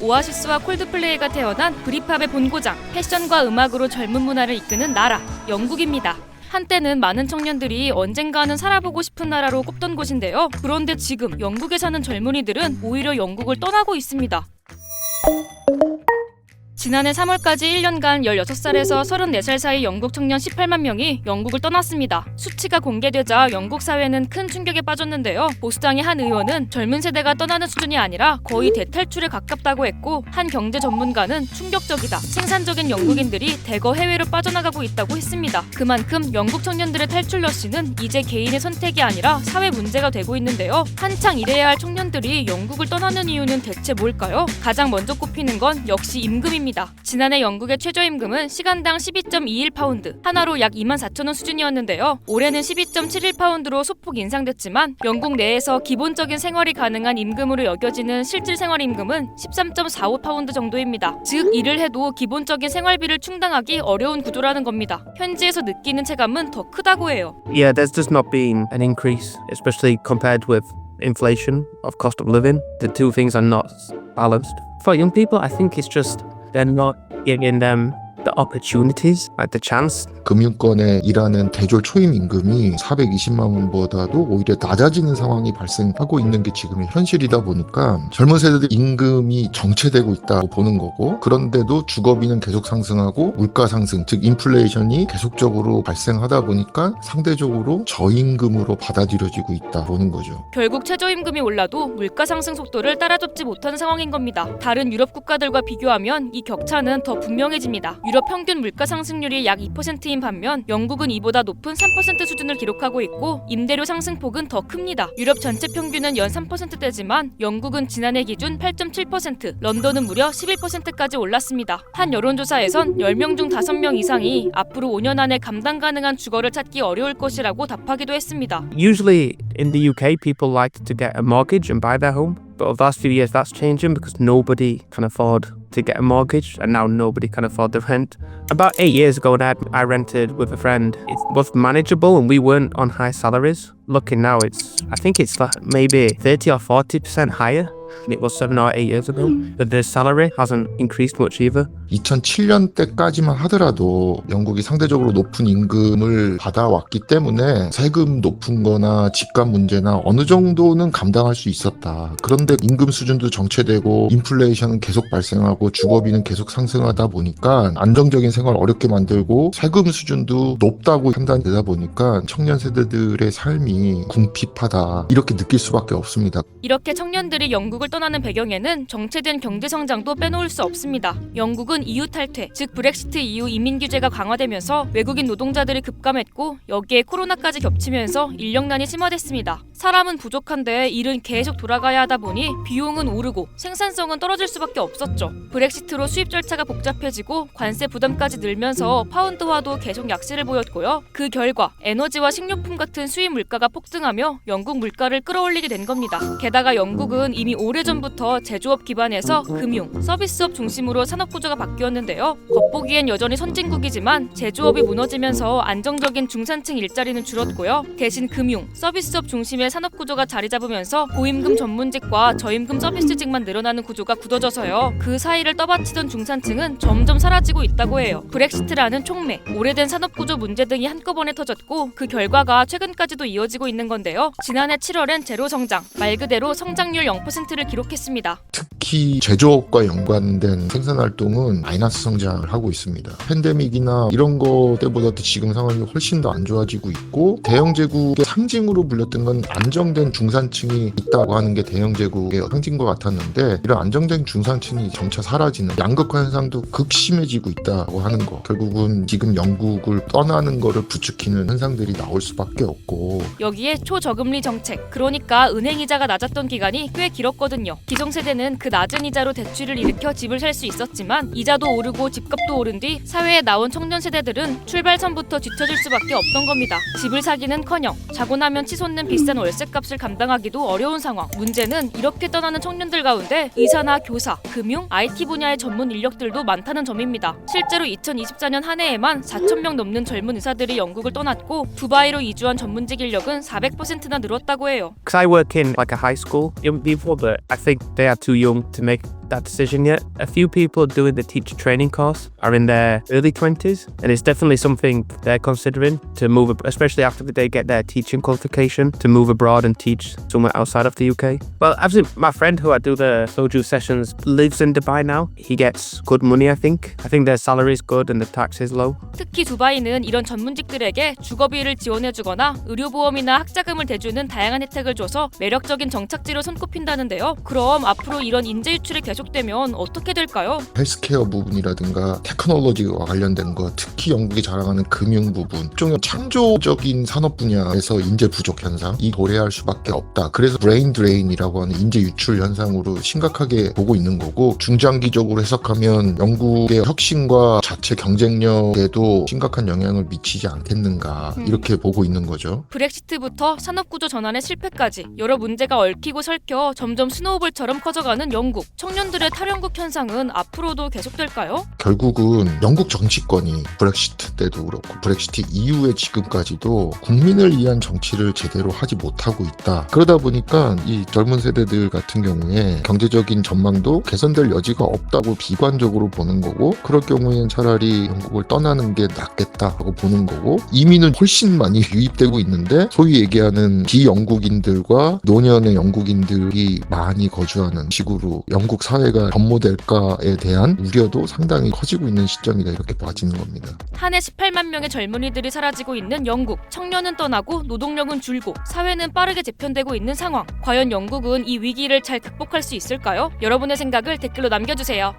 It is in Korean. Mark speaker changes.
Speaker 1: 오아시스와 콜드플레이가 태어난 브리팝의 본고장, 패션과 음악으로 젊은 문화를 이끄는 나라, 영국입니다. 한때는 많은 청년들이 언젠가는 살아보고 싶은 나라로 꼽던 곳인데요. 그런데 지금 영국에 사는 젊은이들은 오히려 영국을 떠나고 있습니다. 지난해 3월까지 1년간 16살에서 34살 사이 영국 청년 18만 명이 영국을 떠났습니다. 수치가 공개되자 영국 사회는 큰 충격에 빠졌는데요. 보수당의 한 의원은 젊은 세대가 떠나는 수준이 아니라 거의 대탈출에 가깝다고 했고, 한 경제 전문가는 충격적이다. 생산적인 영국인들이 대거 해외로 빠져나가고 있다고 했습니다. 그만큼 영국 청년들의 탈출 러시는 이제 개인의 선택이 아니라 사회 문제가 되고 있는데요. 한창 일해야 할 청년들이 영국을 떠나는 이유는 대체 뭘까요? 가장 먼저 꼽히는 건 역시 임금입니다. 지난해 영국의 최저임금은 시간당 12.21파운드, 하나로 약 24,000원 수준이었는데요. 올해는 12.71파운드로 소폭 인상됐지만 영국 내에서 기본적인 생활이 가능한 임금으로 여겨지는 실질 생활임금은 13.45파운드 정도입니다. 즉 일을 해도 기본적인 생활비를 충당하기 어려운 구조라는 겁니다. 현지에서 느끼는 체감은 더 크다고 해요.
Speaker 2: Yeah, there's just not been an increase, especially compared with inflation of cost of living. The two things are not balanced. For young people, I think it's just they're not giving them the opportunities, like the chance.
Speaker 3: 금융권에 일하는 대졸 초임 임금이 420만 원보다도 오히려 낮아지는 상황이 발생하고 있는 게 지금의 현실이다 보니까 젊은 세대들 임금이 정체되고 있다고 보는 거고, 그런데도 주거비는 계속 상승하고 물가 상승, 즉 인플레이션이 계속적으로 발생하다 보니까 상대적으로 저임금으로 받아들여지고 있다 보는 거죠.
Speaker 1: 결국 최저임금이 올라도 물가 상승 속도를 따라잡지 못하는 상황인 겁니다. 다른 유럽 국가들과 비교하면 이 격차는 더 분명해집니다. 유럽 평균 물가 상승률이 약 2%인 반면 영국은 이보다 높은 3% 수준을 기록하고 있고, 임대료 상승폭은 더 큽니다. 유럽 전체 평균은 연 3%대지만 영국은 지난해 기준 8.7%, 런던은 무려 11%까지 올랐습니다. 한 여론조사에선 10명 중 5명 이상이 앞으로 5년 안에 감당 가능한 주거를 찾기 어려울 것이라고 답하기도 했습니다.
Speaker 2: Usually in the UK, people like to get a mortgage and buy their home. But over the last few years, that's changing because nobody can afford to get a mortgage, and now nobody can afford the rent. About 8 years ago, I rented with a friend. It was manageable, and we weren't on high salaries. Looking now, I think it's maybe 30 or 40% higher than it was 7 or 8 years ago. But the salary hasn't increased much either.
Speaker 3: 2007년 때까지만 하더라도 영국이 상대적으로 높은 임금을 받아왔기 때문에 세금 높은 거나 집값 문제나 어느 정도는 감당할 수 있었다. 그런데 임금 수준도 정체되고 인플레이션은 계속 발생하고 주거비는 계속 상승하다 보니까 안정적인 생활 어렵게 만들고 세금 수준도 높다고 판단되다 보니까 청년 세대들의 삶이 궁핍하다, 이렇게 느낄 수밖에 없습니다.
Speaker 1: 이렇게 청년들이 영국을 떠나는 배경에는 정체된 경제 성장도 빼놓을 수 없습니다. 영국은 EU 탈퇴, 즉 브렉시트 이후 이민 규제가 강화되면서 외국인 노동자들이 급감했고, 여기에 코로나까지 겹치면서 인력난이 심화됐습니다. 사람은 부족한데 일은 계속 돌아가야 하다 보니 비용은 오르고 생산성은 떨어질 수밖에 없었죠. 브렉시트로 수입 절차가 복잡해지고 관세 부담까지 늘면서 파운드화도 계속 약세를 보였고요. 그 결과 에너지와 식료품 같은 수입 물가가 폭등하며 영국 물가를 끌어올리게 된 겁니다. 게다가 영국은 이미 오래전부터 제조업 기반에서 금융, 서비스업 중심으로 산업 구조가 바뀌었는데요. 겉보기엔 여전히 선진국이지만 제조업이 무너지면서 안정적인 중산층 일자리는 줄었고요. 대신 금융, 서비스업 중심의 산업 구조가 자리 잡으면서 고임금 전문직과 저임금 서비스직만 늘어나는 구조가 굳어져서요. 그 사이를 떠받치던 중산층은 점점 사라지고 있다고 해요. 브렉시트라는 촉매, 오래된 산업 구조 문제 등이 한꺼번에 터졌고, 그 결과가 최근까지도 이어지고 있는 건데요. 지난해 7월엔 제로 성장, 말 그대로 성장률 0%를 기록했습니다.
Speaker 3: 특히 제조업과 연관된 생산활동은 마이너스 성장을 하고 있습니다. 팬데믹이나 이런 거 때보다도 지금 상황이 훨씬 더 안 좋아지고 있고, 대영제국의 상징으로 불렸던 건 안정된 중산층이 있다고 하는 게 대영제국의 상징과 같았는데, 이런 안정된 중산층이 점차 사라지는 양극화 현상도 극심해지고 있다고 하는 거, 결국은 지금 영국을 떠나는 거를 부추기는 현상들이 나올 수밖에 없고,
Speaker 1: 여기에 초저금리 정책, 그러니까 은행 이자가 낮았던 기간이 꽤 길었거든요. 기성세대는 그 낮은 이자로 대출을 일으켜 집을 살 수 있었지만 이자도 오르고 집값도 오른 뒤 사회에 나온 청년 세대들은 출발선부터 뒤처질 수밖에 없던 겁니다. 집을 사기는커녕 자고 나면 치솟는 비싼 월세값을 감당하기도 어려운 상황. 문제는 이렇게 떠나는 청년들 가운데 의사나 교사, 금융, IT 분야의 전문 인력들도 많다는 점입니다. 실제로 2024년 한 해에만 4,000명 넘는 젊은 의사들이 영국을 떠났고, 두바이로 이주한 전문직 인력은 400%나 늘었다고 해요.
Speaker 2: Because I work in like a high school, young people, but I think they are too young to make that decision yet. A few people doing the teacher training course are in their early 20s, and it's definitely something they're considering to move, especially after they get their teaching qualification, to move abroad and teach somewhere outside of the UK. Well, actually, my friend who I do the soju sessions lives in Dubai now. He gets good money, I think. I think their salary is good and the tax is low.
Speaker 1: 특히 두바이는 이런 전문직들에게 주거비를 지원해주거나 의료보험이나 학자금을 대주는 다양한 혜택을 줘서 매력적인 정착지로 손꼽힌다는데요. 그럼 앞으로 이런 인재 유출이 계속되면 어떻게 될까요?
Speaker 3: 헬스케어 부분이라든가 테크놀로지와 관련된 거, 특히 영국이 자랑하는 금융 부분, 일종의 창조적인 산업 분야에서 인재 부족 현상이 도래할 수밖에 없다. 그래서 브레인 드레인이라고 하는 인재 유출 현상으로 심각하게 보고 있는 거고, 중장기적으로 해석하면 영국의 혁신과 자체 경쟁력에도 심각한 영향을 미치지 않겠는가, 이렇게 보고 있는 거죠.
Speaker 1: 브렉시트부터 산업구조 전환의 실패까지 여러 문제가 얽히고 설켜 점점 스노우볼처럼 커져가는 영국. 청년들의 탈영국 현상은 앞으로도 계속될까요?
Speaker 3: 결국은 영국 정치권이 브렉시트 때도 그렇고 브렉시트 이후에 지금까지도 국민을 위한 정치를 제대로 하지 못하고 있다. 그러다 보니까 이 젊은 세대들 같은 경우에 경제적인 전망도 개선될 여지가 없다고 비관적으로 보는 거고, 그럴 경우에는 차라리 영국을 떠나는 게 낫겠다고 보는 거고, 이민은 훨씬 많이 유입되고 있는데 소위 얘기하는 비영국인들과 노년의 영국인들이 많이 거주하는 식으로 영국 사회가 변모될까에 대한 우려도 상당히 커지고 있는 시점이다, 이렇게 봐지는 겁니다.
Speaker 1: 한 해 18만 명의 젊은이들이 사라지고 있는 영국. 청년은 떠나고 노동력은 줄고 사회는 빠르게 재편되고 있는 상황. 과연 영국은 이 위기를 잘 극복할 수 있을까요? 여러분의 생각을 댓글로 남겨주세요.